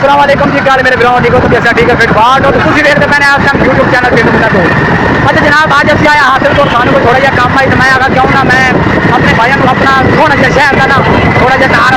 अस्सलाम वालेकुम जी, क्या मेरे ब्राउन ठीक हो तो कैसा ठीक है फिट फाट हो तो तुम देखते मैंने आज टाइम यूट्यूब चैनल पिंड मुंडा तो अच्छा जनाब आज असी आया हासिल तो सानू को थोड़ा जहा काम आई तो मैं आगा क्यों ना मैं अपने भाइयों को अपना थोड़ा जहा शहर का ना थोड़ा जहा